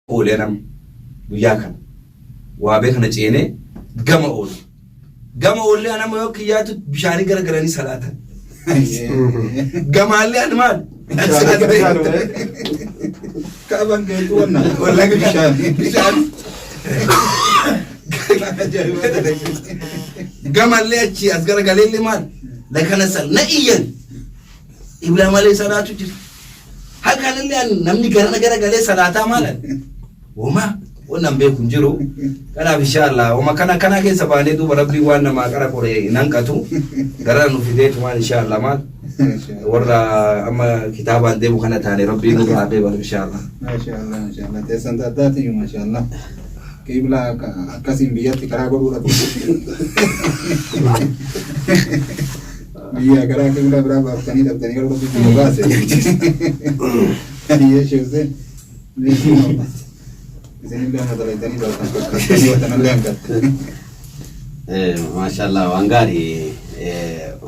Oolenam guyyaa kana waa beekna ceenee gama oolu gama oolle anama yoo kiyyaatu bishaanii garagaranii salaatan gamaallee an maal kaaban geetu wanna wallahi bishaan gamaallee achi as garagaleellee maal lakana sal na iyyan ibla malee salaatu jira hakallee namni garagalee salaataa maalan wama wannan bai kun jiro kana insha Allah wama kana ke sabane duba rabbi wannan ma kara kore nan katu garan nu fide to insha Allah ma warra amma kitaban dai kana tare rabbi nu rabe bar insha Allah masha Allah te santa dati masha Allah kibla akasin biyati kara goru la biya kara kibla brava tani goru bi base ye sheze maashaallah waan gaarii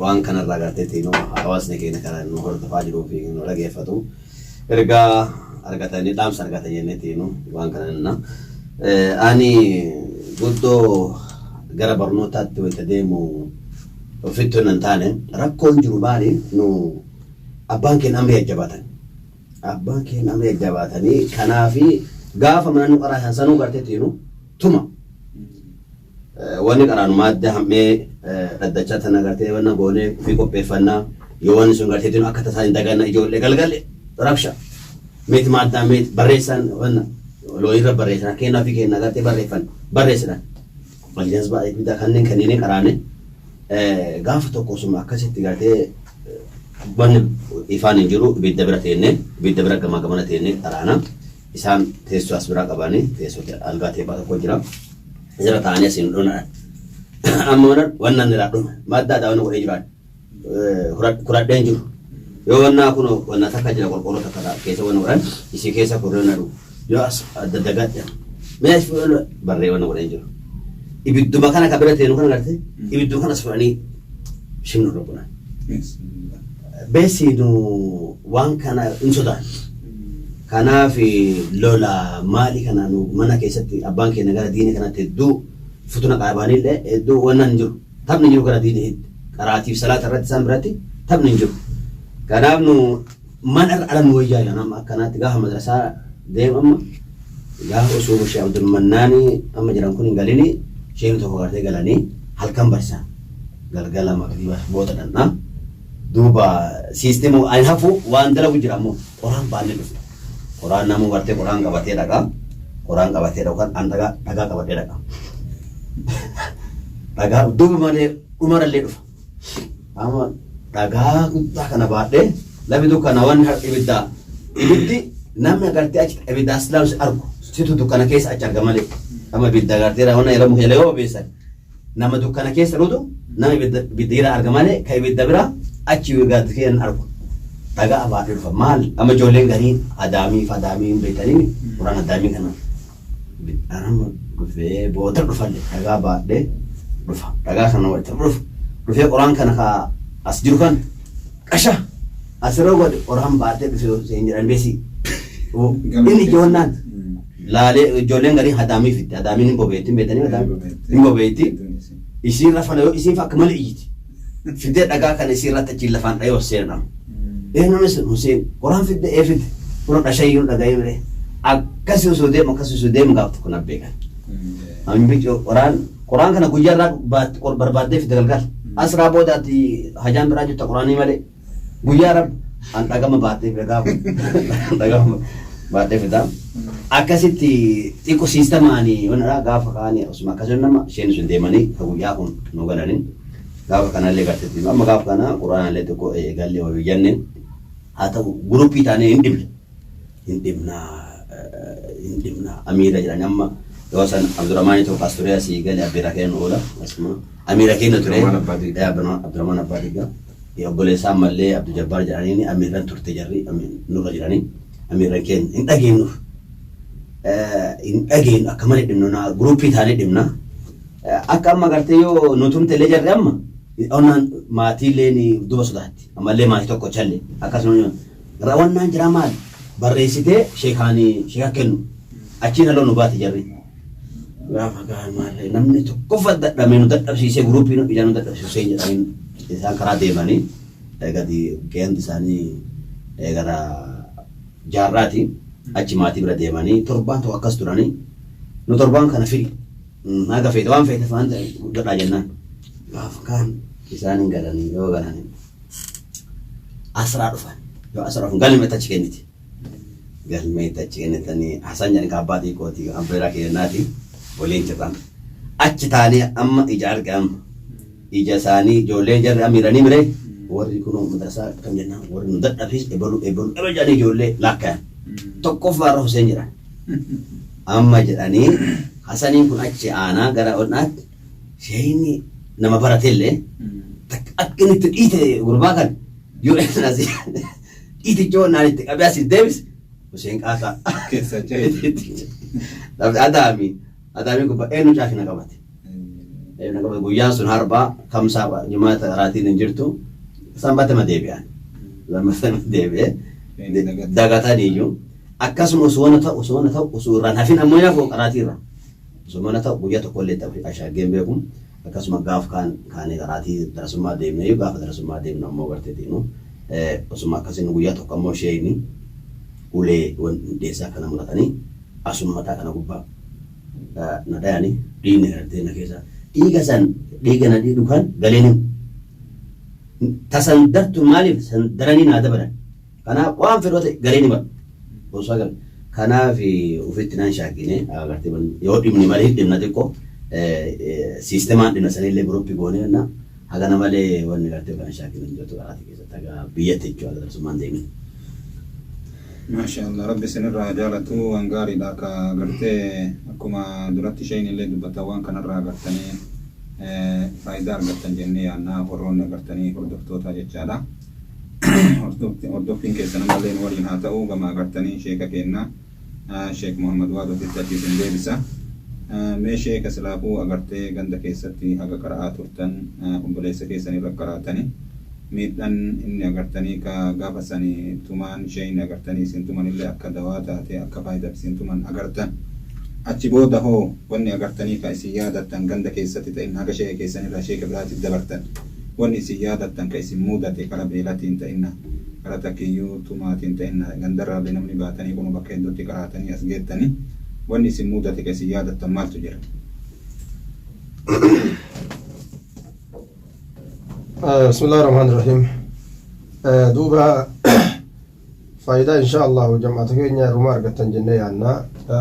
waan kanarraa garteetti hawaasni keenya kana nu hordofaa jiruu fi nu dhageeffatu ergaa argatanii dhaamsa argatan jennetti waan kana ani guddoo gara barnootaatti wanta deemu ofitti hin taane rakkoon jiru baali nu abbaan keenya amri ajjabaatanii kanaafi gaafa mana nu qaraasan sanuu garteetti tuma wanni qaraanu maadda hammee dhaddachaa tana gartee wanna goonee fi qopheeffannaa yoo wanni sun garteetti akka tasaa hin daganna ijoollee galgalle rabsha meeti maaddaa meeti barreessan wanna looyirra barreessan kennaa fi kennaa gartee barreessan waljaas baay'ee bitaa kanneen qaraane gaafa tokko suma akkasitti gartee wanni ifaan hin jiru ibidda bira gamana teennee qaraana isaan teessoo as biraa qabanii teessoo algaa teephaa tokko jira jira ta'anii asiin dhuna amma wannan nira dhuma maddaadha wanna godhee jiraan kuradheen jiru yoo wannaa kun wanna takka jira qolqoloo takka keessa wanna godhan isii keessa kurreen aduu yoo as daddagaadha mees barree wanna godheen jiru ibidduma kana ka bira teenu kana garte ibidduma kana as fudhanii shimnu dhobbunan beesiinu waan kana hin sodaan kanaaf lola maali kana nu mana keessatti abbaan keenya gara diinii kanatti hedduu futuna qabaanillee hedduu wannan jiru taphni jiru gara diinii qaraatiif salaata irratti isaan biratti taphni jiru kanaaf nu mana alam wayyaa nama akkanaatti gaafa madrasaa deemamma gaafa osoo Sheekh Abdul Mannaani amma jiran kun hin galini sheekni tokko gartee galanii halkan barsaa galgala magriba booda dhanna duuba siisteemu ayin hafu waan dalagu jira ammoo qoraan baanne dhufu Quran namu berarti Quran kabatee kan antaga kabatee daga. Daga dua mana umar ledu. Ama daga kita kana bade, lebih tu kana wan ibiddi namnya garti aja ibidda selalu argu. Situ tu kana kes aja gamale. Ama ibidda garti rawana iramu heleo bisa. Nama tu kana kes rudu, nama ibidda argamale, kai ibidda bira aci garti kian argu. Daga abad itu mal, ama joleng gani adami betani orang adami kana. Aram rufe boter rufan daga abad deh rufa daga kana wajah rufe orang kana ka asjurukan kasha asro orang bate rufe senjiran besi. Ini jonan lale joleng gani adami ni bobeti betani ni bobeti isi rafan isi fak kemali iji. Fide daga kana isi rata cilafan ayo senam. Nulis Hussein Quran fidde Quran ashayyun daga yure akasi usudem gaf kuna bekan amin bijo Quran kana gujarra barbadde fi dalgal asra bodati hajan biraju ta Qurani male guyara an daga mabate daga bate fida akasiti iko sistemani wana gafa kani usma kazunama shen sundemani guya kun no galanin gafa kana le gatati amma gafa kana Quran le to ko galle wa jannin atau grup kita ni indimna amira jalan amma kawasan Abdurrahman itu pastoria si gali abiraken ola asma amiraken itu ya Abdurrahman abadiga ya boleh sama le Abdul Jabbar jalan ini amiran turte jari amin nur jalan ini amiraken indagin akamale dimna grup kita ni dimna akam magarte yo nutun tele jari amma onan mati leni duba sudati amalle mati tokko challe akasunu rawanna jiramal barreessite sheekhaanii sheekha kennu achiin haloo nu baate jarri gaafa kaan maallee namni tokko fadhadhamee nu dadhabsiisee guruupiin ijaan nu dadhabsiisee jedhaniin isaan karaa deemanii gadi qeensi isaanii gara jaarraati achi maatii bira deemanii torbaan tokko akkas turanii nu torbaan kana fidi naga feete waan feete faan godhaa jennaan gaafa kaan isaan galanii yoo galanii asraa dhufan yoo asraa dhufan galmee tachi kenniti galmee tachi kennitanii hasan jedhanii kaabbaatii kooti ambeeraa kennaati waliin jirran achi taanii amma ija argamu ija isaanii ijoollee jarri amiranii mire warri kun madrasaa kam jennaan warri nu dadhabsiis ebalu jedhanii ijoollee laakkaan tokkoof baarra Huseen jedhan amma jedhanii hasaniin kun achi aanaa gara onnaatti sheeyni nama baratellee akka inni itti dhiite gurbaa kan yoo eessanas dhiitichoo naan itti qabee asii deebis Huseen qaasaa keessa jeeti. Adaami gubba eenyu caafina qabate. Guyyaan sun harbaa kamsaa jimaata raatiin hin jirtu sanbatama deebi'an. Lammaffama deebi'ee dagataniiyyuu akkasuma osoo ta'u osoo irraan hafin ammoo yaafoo qaraatiirra. Osoo ta'u guyyaa tokkollee ta'u ashaageen beekum akkasuma gaaf kaanee qaraatii darasummaa deemnee gaafa darasummaa deemnu ammoo garteetiinu osuma akkasiin guyyaa tokko ammoo sheeyni ulee deessaa kana muratanii asummataa kana gubbaa nadayani dhiigni gartee na keessa dhiiga na dhukan galeeni tasan dartu maaliif san daranii naa dabalan kanaaf waan fedhoote galeeni ba osoo gal kanaaf ufitti naan shaakine agartee yoo dhimni malee dhimna xiqqoo siistemaan dhimna sanillee guruppii goonee na hagana malee wanni gartee kana shaakine jirtu garaati keessatti haga biyyatti jechuudha darasummaan deemin. Masha Allah Rabbi sinirraa jaalatu waan gaariidha akka gartee akkuma duratti isheen illee dubbata waan kanarraa agartanii faayidaa argattan jennee yaannaa warroonni agartanii hordoftoota jechaadha. Hordoffiin keessan ammalleen waliin haa ta'u gama agartanii sheeka keenna Sheek Muhammad Waadofitti achiisin deebisa. Mee sheeka silaafuu agartee ganda keessatti haga qara'aa turtan obboleessa keessanirra qaraatanii miidhaan inni agartanii ka gaafa sanii tumaan isheen agartanii isin tuman illee akka dawaa taate akka faayidaa isin tuman agartan achi booda hoo wanni agartanii ka isin yaadattan ganda keessatti ta'in haga shee keessanirraa sheeka biraatiif dabartan wanni isin yaadattan ka isin mudate kara beelatiin ta'inna kara takkiyyuu tumaatiin ta'inna gandarraallee namni baatanii kun bakka hedduutti qaraatanii as geettanii wanni isin mudate ka isin yaadattan maaltu jira? بسم الله الرحمن الرحيم دوبا فايدة إن شاء الله جماعة كينيا رومار قتن جنة عنا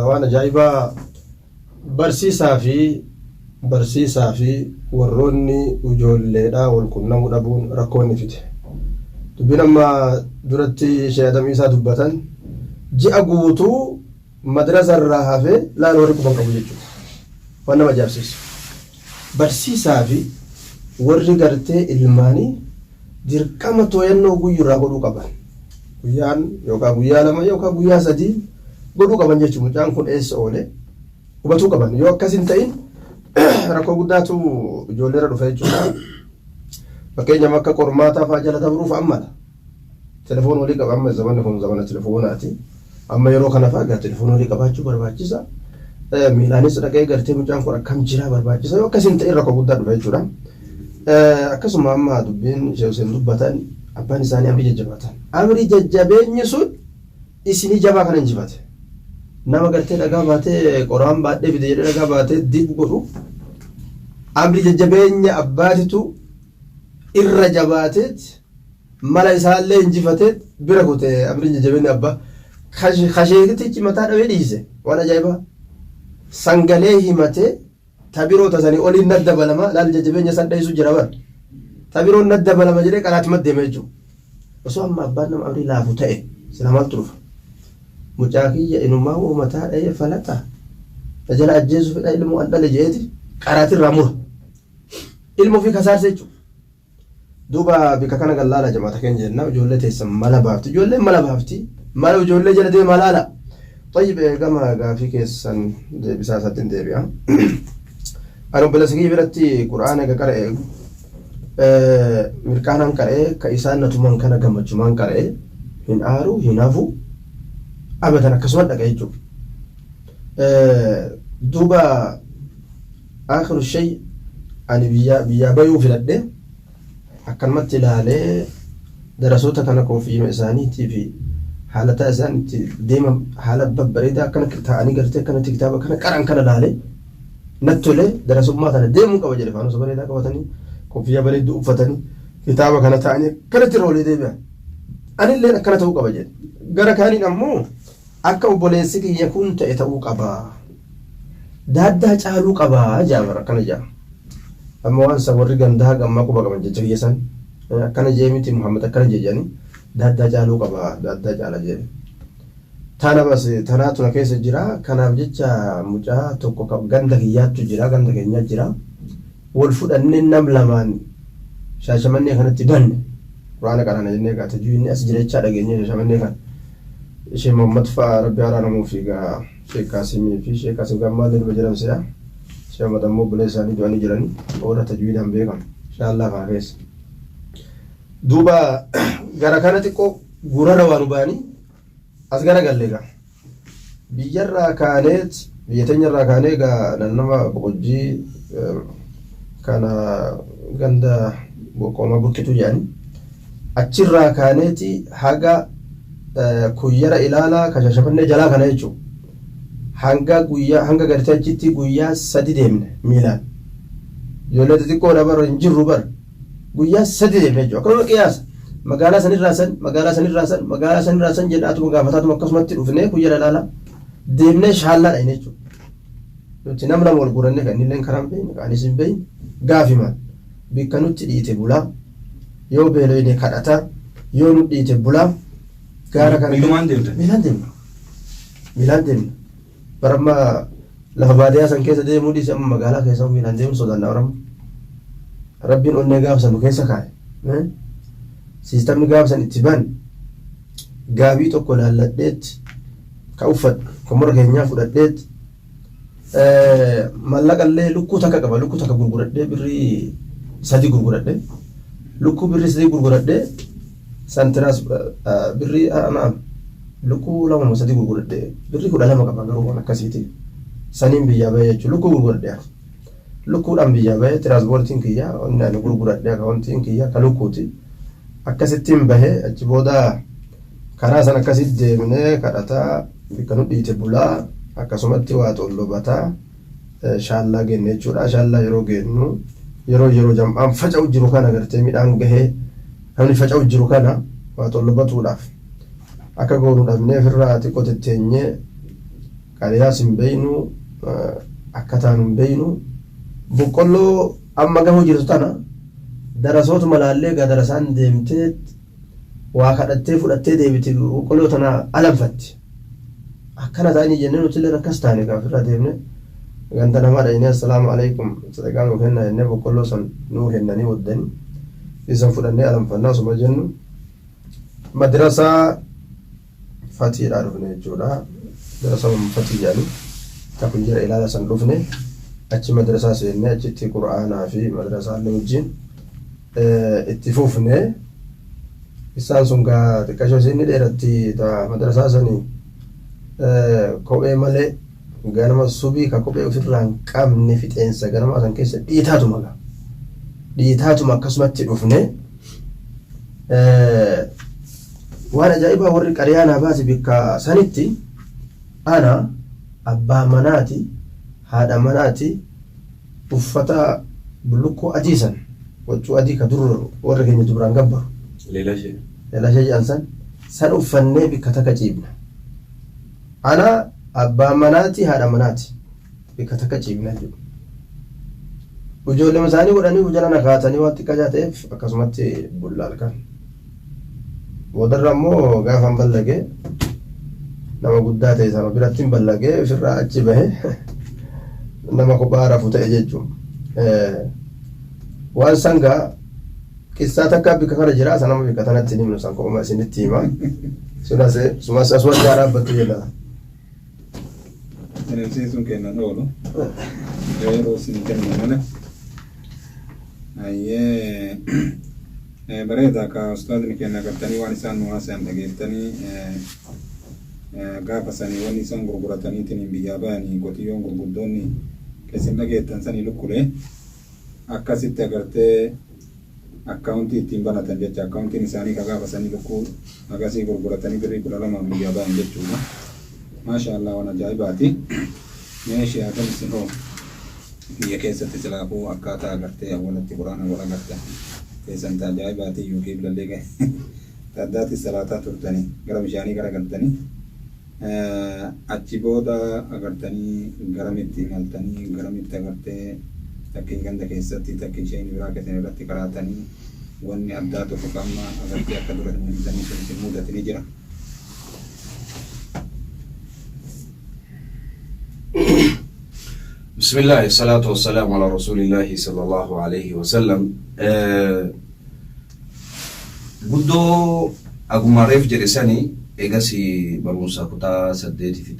وأنا جايبة برسيسا في وروني وجول ليدا والكنا مدبون ركوني فيه بينما درتي شهادة ميسا دبتن جي أقوتو مدرسة الرهافة لا نوريكم بنقبل وأنا ما جابسيس برسيسا في warri gartee ilmaanii dirqama to'annoo guyyurraa godhuu qaban guyyaan yookaan guyyaa lama yookaan guyyaa sadii godhuu qaban jechuun mucaan kun eessa oole hubatuu qaban yoo akkas hin ta'in rakkoo guddaatu ijoolleerra dhufa jechuudha. Fakkeenyaaf akka qormaataa fa'aa jala dabruuf ammadha. Telefoon walii qaba amma zamanni kun zamana telefoonaati. Amma yeroo kana fa'aa telefoon walii qabaachuu barbaachisa. Miilaanis dhaqee gartee mucaan kun akkam jira barbaachisa yoo akkas hin ta'in rakkoo guddaa dhufa jechuudha. Akkasuma amma dubbiin isheen dubbatan abbaan isaanii amrii jajjabatan amrii jajjabeenyi sun isinii jabaa kana injifate nama gartee dhagaa baatee qoraan baadhee fide jedhee dhagaa baatee dib godhu amrii jajjabeenya abbaatitu irra jabaateet mala isaallee injifateet bira kute amrii jajjabeenya abbaa kasheetichi mataa dhawee dhiise waan ajaa'ibaa sangalee himatee tabiroo tasanii oliin nadda balama laal jajjabeenya san dhayisu jira bar tabiroon nadda balama jedhee qaraati maddeeme jechuudha. Osoo amma abbaan nama amrii laafu ta'e sila maaltu dhufa mucaa kiyya inumaa uumataa dha'ee falaxaa tajala ajjeesu fedha ilmoo an dhale jeeti qaraatirraa mura ilmoo fi kasaarsa jechuudha. Duuba bika kana gallaala jamaata keenya jenna ijoollee teessan mala baafti ijoolleen mala baafti mala ijoollee jala deemaa laala. طيب كما في كيس بساسة ديبيا أنا بلسكي برتي قرآن كقرأ مركانا كقرأ كإنسان نتومان كنا كم جمان كقرأ هن آرو هنافو أبدا كسمت دقيقو دوبا آخر الشيء أنا بيا بيو في الأدة أكلمت لها دراسوتا كان كوفي مساني تي في حالة أزان ديما حالة ببريدة كان كتاني قرتي كان كتابة كان كران كان لالي نتولي دراسو ما تنا ديمو كوجري فانو سبريدة كوتاني كوفي بريد أفتني كتابة كان تاني كانت رولي ديبا أنا اللي كانت هو كوجري قرا كاني نمو أكو بوليسك يكون تأتو كبا دادا جالو كبا جامر كان جام أما وان سوري جندها كم أكو بقى من جتويسان كان جيمتي محمد كان جيجاني دادا جالو كبا دادا جالا جيم تانا بس تانا تونا كيس جرا كان بجتة مجا توكو جندك ياتو جرا جندك ينيا جرا والفود أني نملمان شاشمني كانت تبان رانا كان نجني كات جويني أسجل الشارع جيني شاشمني كان شيء محمد فا ربي على موفيقا شيء كاسمي في شيء كاسم كمال البجرم سيا شيء مدامو بلساني جواني جراني أورا تجوين هم بيكم إن شاء الله فارس دوبا غرا كانت كو غورا روانو باني أسغرا غاليغا بيجرا كانت بيتنجرا كانيغا ننما بوجي كان غندا بوكوما بوكيتو يعني أتشرا كانتي حاجة كويرا إلالا كشاشفن جلا كان يجو hanga gartaachitti guyyaa 3 deemne miilaan ijoollee xixiqqoo dabar hin jirru bar guyyaa 3 deemne jechuudha akkasuma qiyaasa magaalaa sanirraa san jedhaatuma gaafataatuma akkasumatti dhufnee kuyyara ilaala deemnee shaallaadha hin jechuudha nuti nama wal guuranne kan innillee karaan beeyne kaanis hin beeyne gaafimaan bikka nutti dhiite bulaa yoo beelooyne kadhata yoo nu dhiite bulaa gaara kana miilaan deemna barama lafa baadiyyaa san keessa deemuu dhiise amma magaalaa keessa miilaan deemuun sodaannaa oramu rabbiin onnee gaafsan nu keessa kaa'e siistamni gaafsan itti ban gaabii tokko laalladheet ka uffadhu komora keenyaa fudhadheet mallaqallee lukkuu takka qaba lukkuu takka gurguradhee birrii 3 gurguradhee lukkuu birrii 3 gurguradhee santiraas birrii anaam lukkuu 2 gurguradhee birrii 12 qaba garuu waan akkasiiti saniin biyyaa bahee jechuudha lukkuu gurguradhee lukkuudhaan biyyaa bahee tiraanspoortiin kiyyaa onnaan gurguradhee akaawuntiin kiyyaa ka lukkuuti akkasittiin bahee achi booda karaa san akkasitti deemnee kadhataa bikka nu dhiite bulaa akkasumatti waa xollobataa shaallaa genne jechuudha shaallaa yeroo gennu yeroo jam'aan faca'u jiru kana gartee midhaan gahee namni faca'u jiru kana waa xollobatuudhaaf akka goonu dhabnee ofirraa xiqqoo tetteenyee qaliyaas hin beeynu akkataan hin beeynu boqqolloo amma gahuu jirtu tana darasootuma laallee gadarasaan deemtee waa kadhattee fudhattee deebiti boqqolloo tana alanfatti akkana ta'anii jennee nuti illee akkas taane gaafirraa deemne ganda namaadha jennee assalaamu alaikum sadaqaa nuu kenna jennee boqqolloo san nuu kennanii waddanii isan fudhannee alanfannaa osuma jennu madrasaa fatiidhaa dhufne jechuudha madrasaa fatii jedhanii takku jira ilaala san dhufne achi madrasaa seennee achitti qura'aanaa fi madrasaa illee wajjin itti fufne isaan sun gaa xiqqashoo isin dheeratti madrasaa sanii kophee malee ganama subii ka kophee ofirraa hin qabne fixeensa ganama san keessa dhiitaatuma akkasumatti dhufne waan ajaa'ibaa warri qariyaanaa baase bikka sanitti ana abbaa manaati haadha manaati uffata bulukkoo adii san waccuu adii ka dur warra keenya dubraan gabbaru leelashee jedhan san uffannee bikka takka ciibna ana abbaa manaati haadha manaati bikka takka ciibna jedhu ijoollee isaanii godhanii hojjana kaatanii waan xiqqaa ta'eef akkasumatti bullaalkan boodarra immoo gaafa ballagee nama guddaa ta'e sama biratti ballagee ofirraa achi bahe nama kophaa rafu ta'e jechuun waan sangaa qissaa takka bikka kana jira sanama bikka tanatti ni himnu san kophuma isinitti hima sumas asuma dhaabbattu jedha Season kennan oolu yeroo isin kennan mana bareeda ka ustaadni kenna gartanii waan isaan nu haasayan dhageettanii gaafa sanii wanni isaan gurgurataniitiin biyyaa ba'anii qotiyyoon gurguddoonni keessin dhageettan sanii lukkulee akkasitti agartee akkaawuntii ittiin banatan jecha akkaawuntiin isaanii ka gaafa sanii lukkuu agasii gurguratanii birrii 12 biyyaa ba'an jechuudha. Maashaallah waan ajaa'ibaati. Meeshii haatan isin hoo biyya keessatti silaafuu akkaataa agartee awwalatti quraana wal agartan keessan ajaa'ibaati yookiin bilallee gahe taddaatti salaataa turtanii gara bishaanii garagaltanii achi booda agartanii garamitti imaltanii garamitti agartee takkiin ganda keessatti takkiin isheen biraa keessan irratti karaatanii wanni addaa tokko qamma agartee akka dura himatanii sun mudatanii jira. بسم الله الصلاة والسلام على رسول الله صلى الله عليه وسلم. بدو أقوم جرساني إجاسي برموسا كتا سديتي في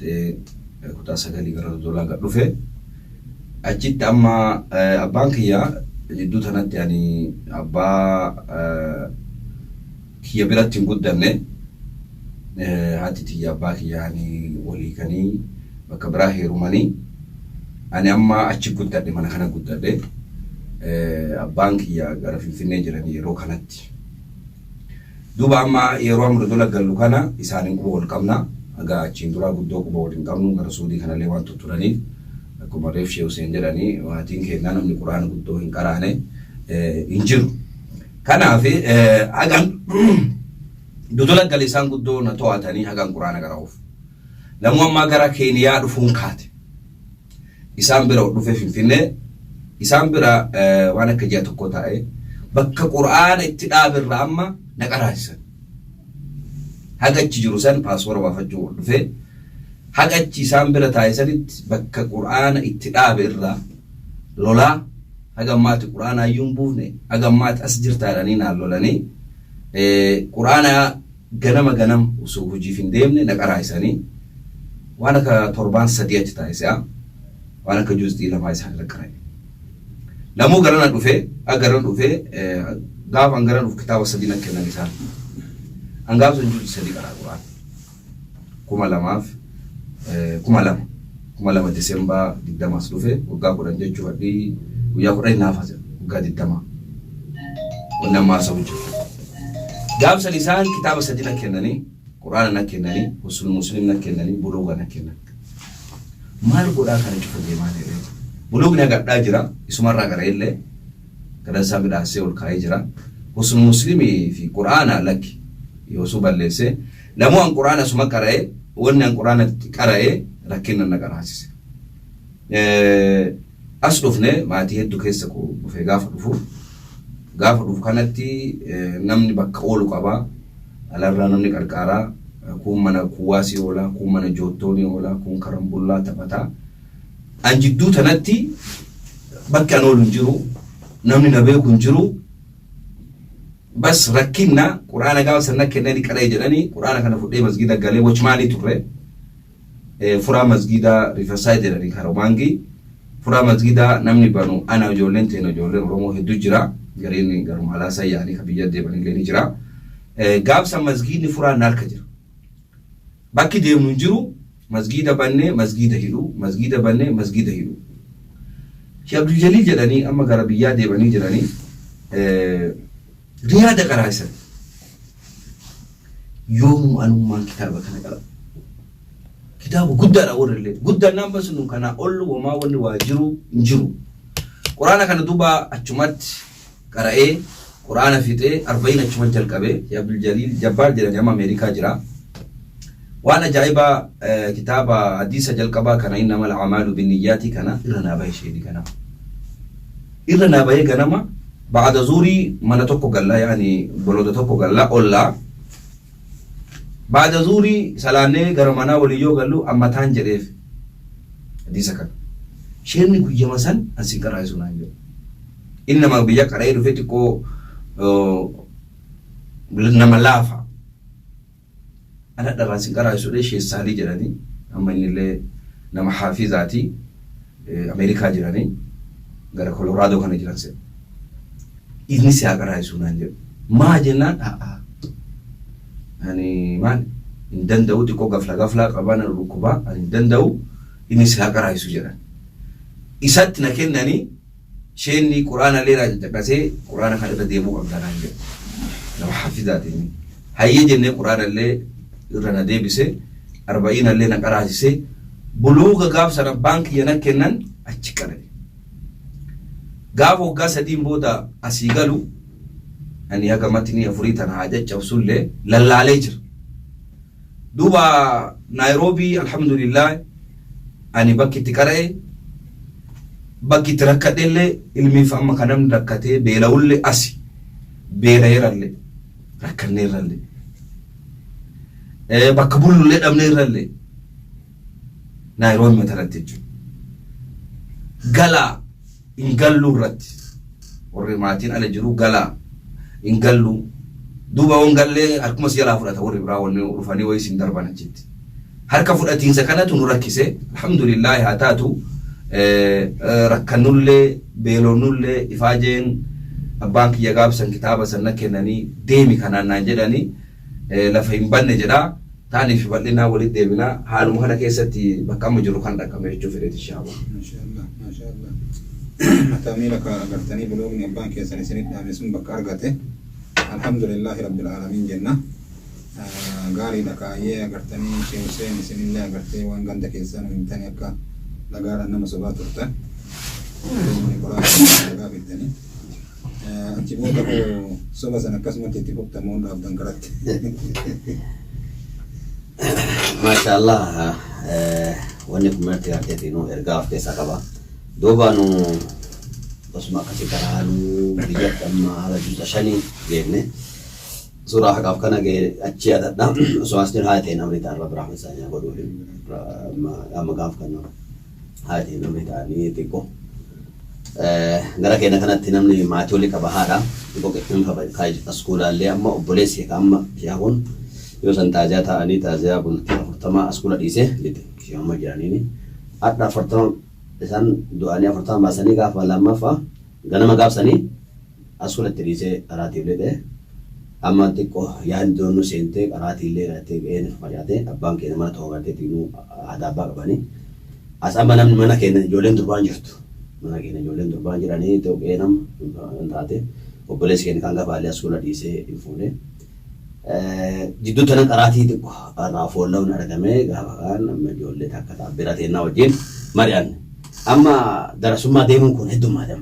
كتا سجالي قرر دولا قدوفه. أجد أما أبانكيا جدو تنات يعني أبا هي بلاد تنقود دمه هاتي تي أباكي يعني ولي كني بكبراهي روماني. Ani amma achi guddadhe mana kana guddadhe abbaan kiyya gara Finfinnee jiranii yeroo kanatti. Duuba amma yeroo amrudola gallu kana isaanin quba wal qabna. Aga achiin duraa guddoo quba wal hin qabnu gara Suudii kanallee waan tutturaniif akkuma reef Sheekh Hussein jedhanii waatiin kennaa namni quraana guddoo hin qaraane hin jiru. Kanaaf hagan dudola gal isaan guddoo na to'atanii hagan quraana qara'uuf. Lamu amma gara Keeniyaa dhufuun kaate. Isaan bira dhufe Finfinnee isaan bira waan akka ji'a tokko ta'e bakka quraana itti dhaabirra amma na qaraachisan. Hagachi jiru san paaspoora baafachuu dhufe hagachi isaan bira taa'e sanitti bakka quraana itti dhaabirra lolaa hagammaatti quraana ayyuun buufne hagammaatti as jirtaadhanii naan lolanii quraana ganam osoo hojiif hin deemne na qaraachisanii waan akka 7 achi taa'e si'a. Waan akka juustii lamaa isaan lakkaa'e. Namuu garana dhufe gaafa garana dhufe kitaaba 3 nak kennan isaan. Angaaf sun juutii 3 qaraa quraan. 2002 Desemba 20 dhufe waggaa 10 jechuudha guyyaa 10 naafas waggaa 20. Wannan ma sau jiru. Gaafsan isaan kitaaba 3 nak kennanii quraana nak kennanii usul muslim nak kennanii buluuga nak kennanii. Maal godhaa kana cufa deemaa ta'e buluugni agadhaa jira isumarraa gara illee gara isaa midhaasee ol kaa'ee jira usul muslimii fi quraana lakki yoosuu balleesse namuu an quraana suma qara'ee wanni an quraana qara'ee rakkina na qaraasise. As dhufne maatii hedduu keessa dhufee gaafa dhufu kanatti namni bakka oolu qabaa alarraa namni qarqaaraa kun mana kuwaasi oola kun mana joottooni oola kun karambullaa taphataa an jidduu tanatti bakki an oolu hin jiru namni na beeku hin jiru bas rakkinna quraana gaafa sanna kennanii qara'ee jedhanii quraana kana fudhee masgiida galee wachmaanii turre furaa masgiida Riverside jedhanii Karomaangi furaa masgiida namni banu ana ijoolleen teena ijoolleen Oromoo hedduu jira gareen garuma alaasaa yaanii ka biyya deeban illee ni jira gaafsa masgiidni furaa naalka jira. Bakki deemnu jiru masgiida bannee masgiida hidhu masgiida bannee masgiida hidhu. Sheekh Abdul Jalil jedhanii amma gara biyyaa deebanii jiranii riyaada qaraasan yoomuu anummaan kitaaba kana qara. Kitaaba guddaadha warrellee guddaan naan basnu kana ollu homaa wanni waa jiru hin jiru. Quraana kana duuba achumatti qara'ee quraana fixee 40 achumatti jalqabee Sheekh Abdul Jalil Jabbaar jedhanii amma Ameerikaa jira. وانا جايبه كتاب حديث جلقبا كان انما الاعمال بالنيات كان إرنا باي شيدي كان إرنا باي غنما بعد زوري منتوكو غلا يعني بلودتوكو غلا اولا بعد زوري سلانه غرمانا وليو غلو امتان جريف حديث كان شيرني كوجا مسن اسيكرا يسونايو انما بيا قرايدو فتيكو لنما لافا أنا دراسي قرأ سوري شيء سهل جراني أما إن اللي نما حافظاتي أمريكا جراني قرأ كولورادو كان جرانسي إذن سيا قرأ سونان جر ما جنان يعني ما hin danda'u xiqqoo gaflaa qabaan rukkubaa ani hin danda'u inni silaa qaraayisu jedhan isatti na kennanii sheenni quraana leeraa caccaqasee quraana kan irra deemuu qabdanaan jedhu nama hafizaatiin hayyee jennee quraana illee irra na deebise 40 illee na qaraasise buluuga gaaf sana baankii yana kennan achi qarame gaaf waggaa 3 booda asii galu ani haga matini afurii tana haja cabsullee lallaalee jira duuba Nairobi alhamdulillah ani bakki itti qara'e bakki itti rakkadheellee ilmiif amma kanam rakkatee beela'ullee asi beela'eerallee rakkanneerrallee bakka bullullee dhabneerrallee Nairobi mataratti jechuudha galaa hin galluu irratti warri maatiin ala jiru galaa hin galluu duuba on gallee harkuma si jalaa fudhata warri biraa wanni dhufanii wayii siin darban achitti harka fudhatiinsa kanatu nu rakkise alhamdulillah haa taatu rakkannullee beelonnullee ifaajeen abbaan kiyya gaabsan kitaaba sanna kennanii deemi kanaan naan jedhanii lafa hin banne jedhaa taanii fi bal'inaa walitti deebinaa haaluma kana keessatti bakka amma jiru kan dhaqqame jechuu fedheeti shaaba. Maashaallah. Atamii laka agartanii buluugni abbaan keessan isinit dhaame sun bakka argate alhamdulillahi rabbil aalamiin jenna. Gaarii dhaqaayee agartanii sheemseen isinillee agartee waan ganda keessan himtanii akka dhagaadhaan nama sobaa turtan. Dhagaa bittanii. Achi booda hoo soba sana akkasumatti itti fuftamuun dhaabdan garatti. Maashaallah wanni kun marti arteetinu ergaa of keessaa qaba. Duubaanu osuma akkasii karaanuu biyya amma haala juusa 5 geenne suuraa haqaaf kana achi adadha osoo as jiru haateen amritaan rabbi rahman isaanii godhuuf amma gaaf kannu haateen amritaanii xiqqoo gara keenya kanatti namni maatii olii qaba haadha xiqqoo qeqqeen kaayita askuulaallee amma obboleessi amma shaahuun yoo san taajaa ta'anii taajaa bultii 40 askuula dhiisee lite amma jiraniini adda 40 isaan du'anii 40 baasanii gaafa lammaffaa ganama gaafsanii askuulatti dhiisee qaraatiif lite amma xiqqoo yaan doonnu seentee qaraatiillee gattee ga'een mari'atee abbaan keenya mana ta'uu gartee xiqqoo aadaa abbaa qabanii as amma namni mana keenya ijoolleen durbaan jirtu mana keenya ijoolleen durbaan jiranii ta'uu ga'ee nama hin taate obboleessi keenya kan gafaallee askuula dhiisee hin fuune jidduu tana qaraatii xiqqoo irraa foolla'uun argamee gaafa kaan amma ijoollee takka taabbira teennaa wajjin mari'anne amma darasummaa deemuun kun heddummaadha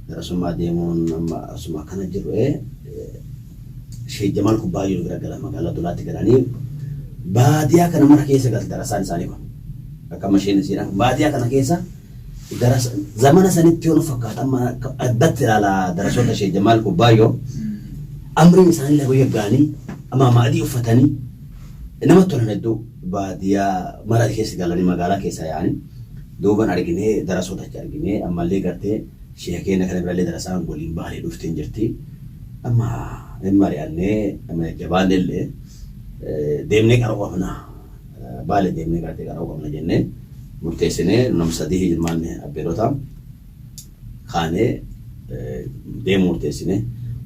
darasummaa deemuun amma asuma akkana jiru Sheikh Jamal Kubbaayyu gara magaalaa Dulaatti galanii baadiyyaa kana mara keessa galte darasaan isaanii kun akka masheen isiidha baadiyyaa kana keessa darasa zamana sanitti yoo fakkaata amma addatti ilaala darasoota Sheikh Jamal Kubbaayyu amriin isaanii lafa yaggaanii amma maadii uffatanii nama tolan hedduu baadiyyaa mara keessa galanii magaalaa keessa yaa'anii duuban arginee darasoota achi arginee ammallee gartee sheekh keenya kana birallee darasaan waliin baalee dhufteen jirti amma mari'annee jabaanillee deemnee qaroo qabna baalee deemnee gartee qaroo qabna jennee murteessinee nama 3 ilmaan abbeerota kaanee deemuu murteessinee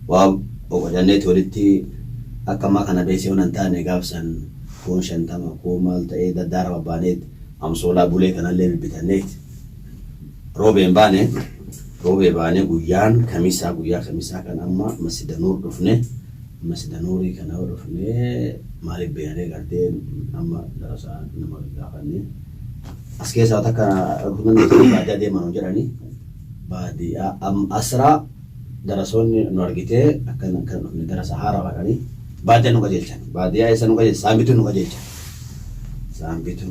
waa oqodanneeti walitti akkamaa kana beesee waan taane gaafsan kun 50 kun maal ta'ee daddaara babbaaneet amsoolaa bulee kanallee bibbitanneet roobeen baane guyyaan guyyaa kamisaa kan amma masjida nuur dhufne masjida nuurii kana dhufne maaliif beeknee gartee amma darasaa nama gaafanne as keessaa takka rukunan baadiyyaa deeman jedhanii baadiyyaa asraa darasoonni nu argitee akkana kan dhufne darasaa haaraa dhaqanii baadiyyaa nu qajeelchan baadiyyaa isa nu qajeelchan saambituu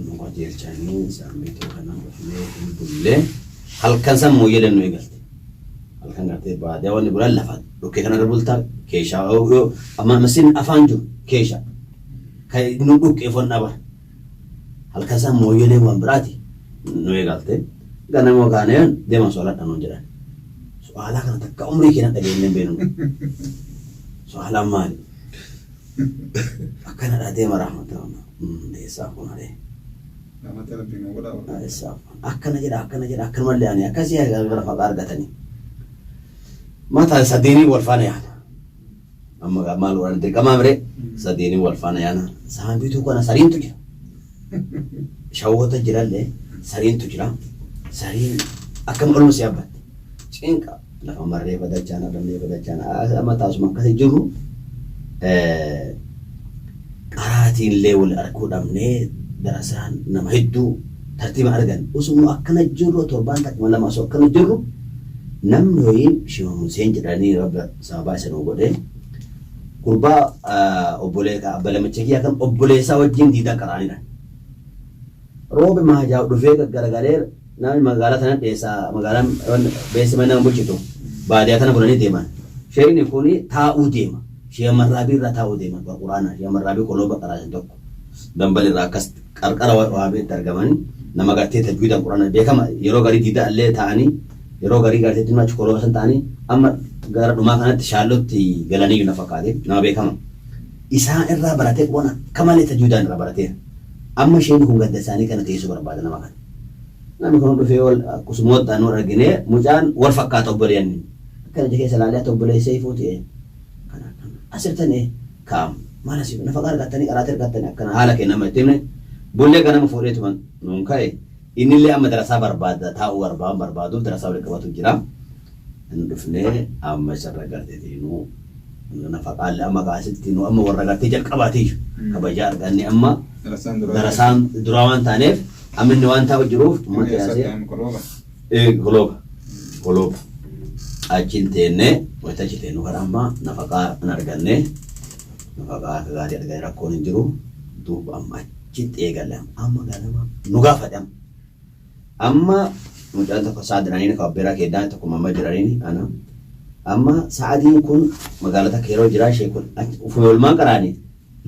nu qajeelchan saambituu kana dhufnee hin bullee halkan san mooyyeleen nu eegalte halkan gartee baadiyyaa wanni bulan lafa dhukkee kana irra bultaa keeshaa amma masin afaan jiru keeshaa kan nu dhuqqeefon dhaba halkan san mooyyeleen waan biraati nu eegalte ganama gaaneen deeman soolaadhaan nu jedhan soalaa kana takka umrii keenya dhageenyeen beenu soalaa maali akkana deema rahmataa deessaa kun alee akkana jedha akkanumallee ani akkasii gara faqaa argatanii mataa sadiinii wal faana yaada amma maal waan dirqamaa mire sadiini wal faana yaana saambituu kana sariintu jira shawwata jirallee sariintu jira sariin akkam olmu si abbatte cinqa lafa marree badachaana damee badachaana amma taasuma akkasii jiru qaraatiin wal arguu dhabnee darasaan nama hedduu tartiiba argan usuma akkana jirru torbaan takma lama osoo akkana jirru namni ho'iin Shima Museen jedhanii rabba sababaa isa nuu godhee gurbaa obboleessa kiyyaa kan obboleessaa wajjin diidaa qaraanidha. Roobe mahajaa dhufee garagalee namni magaalaa tana dheessaa magaalaan beeksima nama bulchitu baadiyyaa tana bulanii deeman. Sheekni kun taa'uu deema. Shee Marraabii irraa taa'uu deema. Quraana Shee Marraabii kolooba qaraasan tokko. Dambal irraa akkas qarqara waabeetti argamanii nama gartee tajwiidaan quraana beekama yeroo garii diidaa illee ta'anii yeroo garii gartee dhimma achi kolooba san ta'anii amma gara dhumaa kanatti shaallotti galanii na fakkaate nama beekama. Isaan irraa baratee quraana akka malee tajwiidaan irraa barateera. Amma isheen kun gadda isaanii kana teessoo barbaada nama kana. Namni kun dhufee akkasumoota nu argine mucaan wal fakkaata obboleeyyanni. Akkana jekee salaalee obboleessee fuutee kana asirtanii kaa'am. Maal asii nafa argattanii qaraatee argattanii akkana haala kennama ittiin bullee ganama fuudheetu nuun ka'e innillee amma darasaa barbaada taa'uu barbaaduuf darasaa waliin qabatu jira. Inni dhufnee amma isarra garteetiinuu nafa qaallee amma kaasittiinuu amma warra gartee jalqabaatiif kabajaa arganne amma darasaan duraa waan taaneef amma inni waan taa'u jiruuf uummata yaasee kolooba achiin teennee wayita achi teennu kan amma nafaqaa hin arganne nafaqaa akka gaarii arganii rakkoon hin jiru duuba amma achitti eegalle amma ganama nu gaafadhe amma mucaan tokko saadiraniin kabbeeraa keeddaan tokko mamma jiraniin ana amma sa'adiin kun magaalota yeroo jiraa ishee kun ufuulmaan qaraanii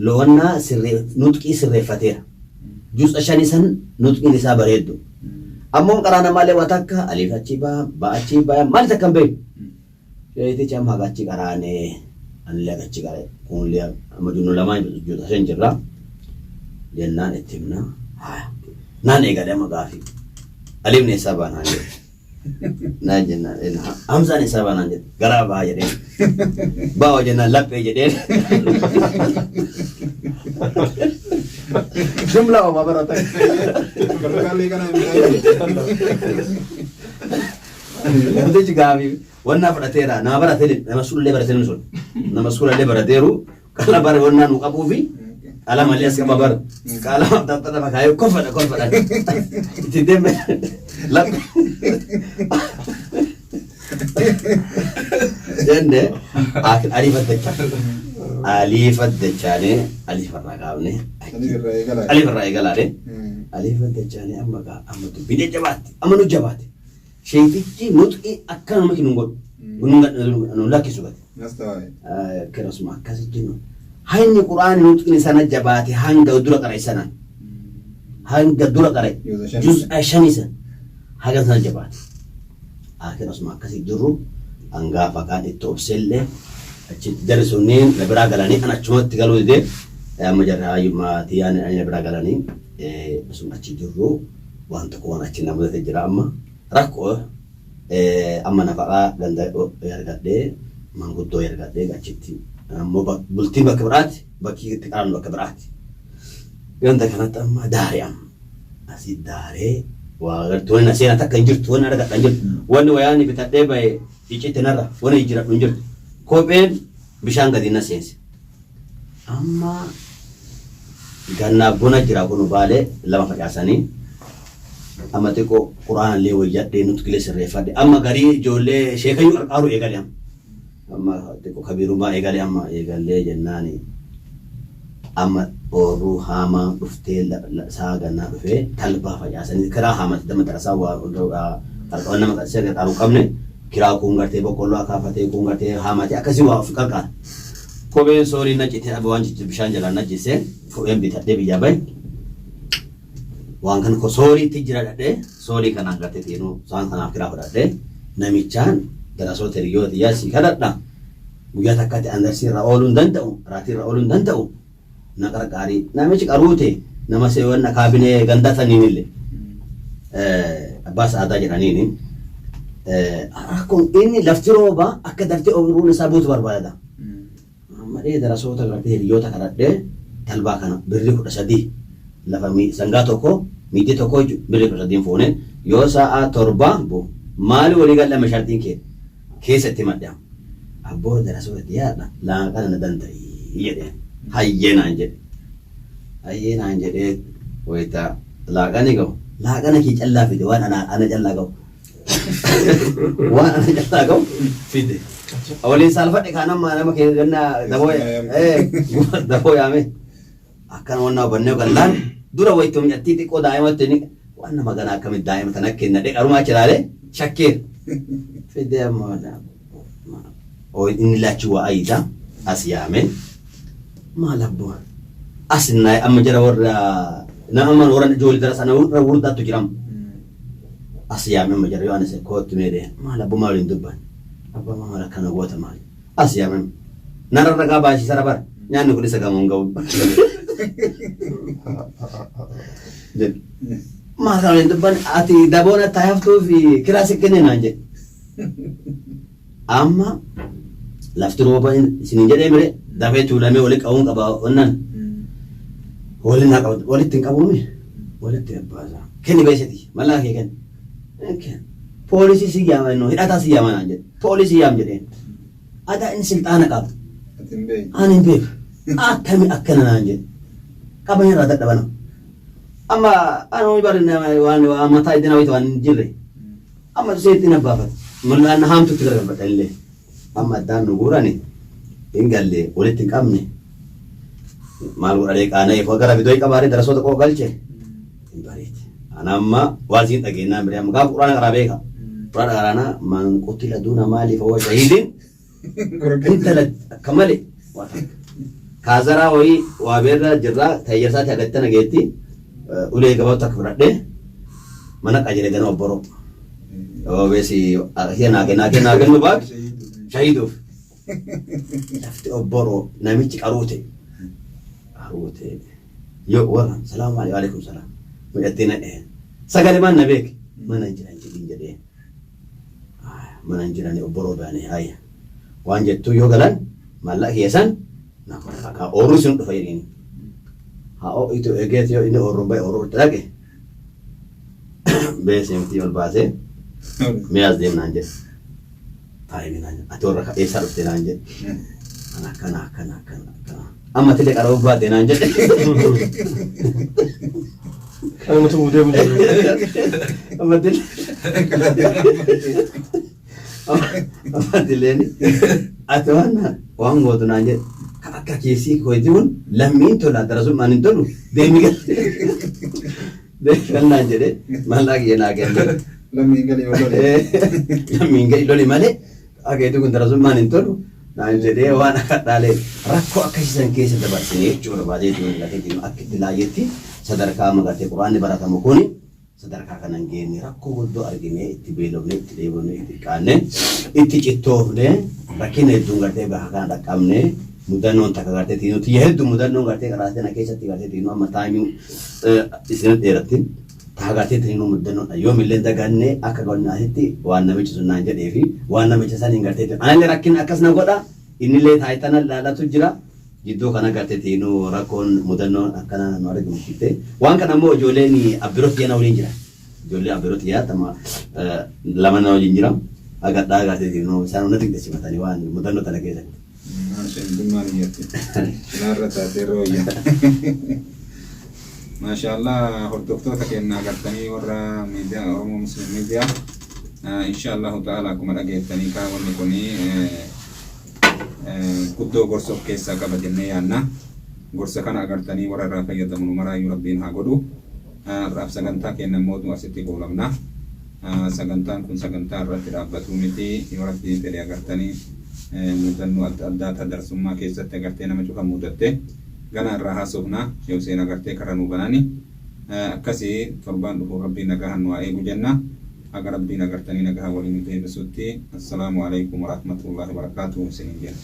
loonnaa nutqii sirreeffateera. Juusa shanii san nutqiin isaa bareeddu. Ammoo qaraana malee waa takka aliif achi ba'achi ba'aa maali takka hin beeku. Sheetichi amma hagachi qaraanee anillee hagachi qaree kunillee amma junnu lamaan juusa shan jirra. Jennaan itti himna naan eegalee amma gaafii. Aliifni isaa baanaan jedhe. Naan jennaan hamsaan isaa baanaan jedhe garaa ba'aa jedheen. Ba'oo jennaan laphee jedheen. Jumlah apa berarti? Kali kan Nanti juga kami, warna beratera, nama beratera, nama sulle beratera nusul, nama sulle berateru, kalau bar warna nuka pufi, alam alias kama bar, kalau tata nama kayu konfada, tidak lap, jadi alifat dechane, alifat ragavne, alifat ragalade, alifat dechane amma tu bide jabati, amma nu jabati. Sheetichi nutqi akka nama kinungo nulaki sugate kerasuma akkasi jinu hayni qur'aani nutqini sana jabaate hanga dura qaray sana hanga dura qaray juz ashanisa haga sana jabaate kerasuma akkasi jiru hanga fakaan itti obselle achi darisunneen labira galanii kan achumatti galuu dide amma jarraa maatiyaan labira galanii sun achi jiru waan tokko waan achi namatti jira amma rakkoo amma nafaqaa ganda ergadhee manguddoo ergadhee achitti ammoo bultii bakka biraati bakki itti qarannu bakka biraati ganda kanatti amma daaree amma asii daaree waa gartuu wani seenaa takka hin jirtu wani argadha hin jirtu wani wayaani bitadhee bahe icciitti narra wani jiradhu hin jirtu kopheen bishaan gadi na seense amma gannaaf buna jira kunu baalee lama facaasanii amma xiqqoo quraana illee wayyadhee nutqilee sirreeffadhe amma garii ijoollee sheekayyuu qarqaaru eegale amma xiqqoo kabiirummaa eegale amma eegallee jennaani amma oorruu haamaa dhuftee saa gannaa dhufee talbaa facaasanii kiraa haamatti dama darasaa waa qarqaban nama sirrii qarqaaruu qabne kiraa kun gartee boqqolloo akaafatee kun gartee haamatee akkasii waa of qarqaara. Kopheen soorii naccitee waan bishaan jalaan najjisee kopheen bitadhee biyyaa bahe. Waan kan ko sooriitti jira dhadhee soorii kanaan gartee teenuu isaan kanaaf kiraa fudhadhee namichaan darasoota hiriyoota yaasii kadhadha guyyaa takkatti andarsii irraa ooluu hin danda'u raatii irraa ooluu hin danda'u na qarqaarii namichi qaruute nama seewwanna kaabinee gandataniin illee abbaa sa'aadaa jedhaniini rakkoon inni lafti rooba akka daftee ooyiruun isaa buutu barbaada dhaqee darasoota gartee hiriyoota kadhadhee talbaa kana birrii 13 lafa sangaa tokko miitii tokko birrii 13 fuunee yoo sa'a 7 bu maali walii galame shartiin keessatti maddaam abboo darasoota yaadha laaqana na danda'i jedhee hayyeenaan jedhee wayita laaqani gahu laaqana kee callaa fide waan ana callaa gahu waan ana callaa gahu fide waliin saalfadhe kaanammaa nama keenya daboo yaame akkana wannaa hubannee gallaan dura wayittuu mi'attii xiqqoo daa'imatti ni waan nama ganaa akkamitti daa'ima kana kenna dheqarumaa achilaalee shakkeer fide ammoo inni laachuu waa ayitaa as yaame maal abboo as naay amma jara warra nama warra ijoollee dara sana warra wurdaattu jiram as yaame amma jara yoo anis kootti meedee maal abboo maal hin dubban abbaa maal akkana goota maal as yaame nara ragaa baasii sara bara nyaanni kun isa gamoon ga'u maal kana hin dubban ati daboona taayaftuu fi kiraa sikkenne naan jedhe amma lafti rooba isin jedhee mire dafee tuulamee wali qabuun qaba onnan walitti hin qabuun walitti abbaasa kenni beeksiti mallaa kee kenni poolisii si yaama innoo hidhataa si yaama naan jedhe poolisii yaam jedheen adaa inni silxaana qaba ani hin beeku akkami akkana naan jedhe qabanya irraa dadhabana amma anuu barinna waan mataa iddina wayitu waan hin jirre amma seetti na baafata mul'aan haamtutti gargarbadha illee amma addaan nu guurani hin galle walitti hin qabne maal godhadhee qaana'ee gara bidoo qabaaree darasoota qoo galche hin bareeti ana amma waan siin dhageenyaan biree amma gaafa quraana qaraa beeka quraana qaraana man qutila duuna maaliif hawwa shahiidin intala akka malee kaazaraa wayii waa beerra jirraa tayyarsaati agattana geetti ulee gabaatu akka fudhadhee mana qajeelee gana obboroo besi naagenu baak shahiduuf lafti obboroo namichi qaruute yoo warra salaamu alaikum salaam midhattee na dhehen sagale maan na beek mana jiran jedhin jedhee mana jiran obboroo baane hayya waan jettuu yoo galan maallaa keessan akka ooruu sun dhufa jedhini haa itu egeet yoo inni oorruun bahe ooruu itti dhaqe beesemtii ol baasee miyaas deemnaan jedhe taa'ee naan jedhe ati warra eessaa dhufte naan jedhe akkana amma tilee qaroo baate naan jedhe kan mutu deemu amma tileen ati waan gootu naan jedhe akka keessii koytiiwwan lammiin tola darasuun maan hin tolu deemi galnaan jedhe mallaa kiyya naa kenne lammiin gali loli malee akeetu kun darasuun maan hin tolu naan jedhee waan akka dhaalee rakkoo akkasiisan keessa dabarsinee jechuudha baatee jiru lateetiin akka itti laayyetti sadarkaa magartee quraanni baratamu kuni sadarkaa kanan geenne rakkoo guddoo arginee itti beelofne itti dheebonne itti qaanne itti cittoofne rakkina hedduun gartee baha kana dhaqqabne mudannoon takka gartee tiinuu tiyya hedduu mudannoon gartee karaatee na keessatti gartee tiinuu amma taa'imuu isin dheeratti taagaatee tiinuu mudannoon yoomillee dagannee akka godhanaatitti waan namichi sun naan jedhee fi waan namicha saniin gartee anallee rakkina akkas na godha innillee taayitana laalatu jira jidduu kana gartee tiinuu rakkoon mudannoon akkana nu argamu shittee waan kana immoo ijoolleen abbirooti yana waliin jira ijoollee abbirooti yaa tama lama na waliin jira agadhaa gartee tiinuu isaan hunda xiqqeessifatanii waan mudannoo tana keessatti. Maashaallah hordoftoota keenyaa gartanii warra miidiyaa Oromoo Musliim miidiyaa inshaallahu ta'ala akkuma dhageettanii kaawwanni kuni guddoo gorsa of keessaa qaba jennee yaanna gorsa kana agartanii warra irraa fayyadamu maraayyuu rabbiin haa godhu raaf sagantaa kennan mootu asitti goolabna sagantaan kun sagantaa irratti dhaabbatu miti yoo rabbiin fedhe agartanii mudannoo adda addaa tadarsummaa keessatti agartee nama cufa mudatte gana irraa haasofna yoo seen agartee karra nu banani akkasii torbaan dhufu rabbiin nagahan nu haa eegu jenna aga rabbiin agartanii nagaha waliin deebisutti assalaamu alaikum warahmatullahi wabarakatuh isiniin jenna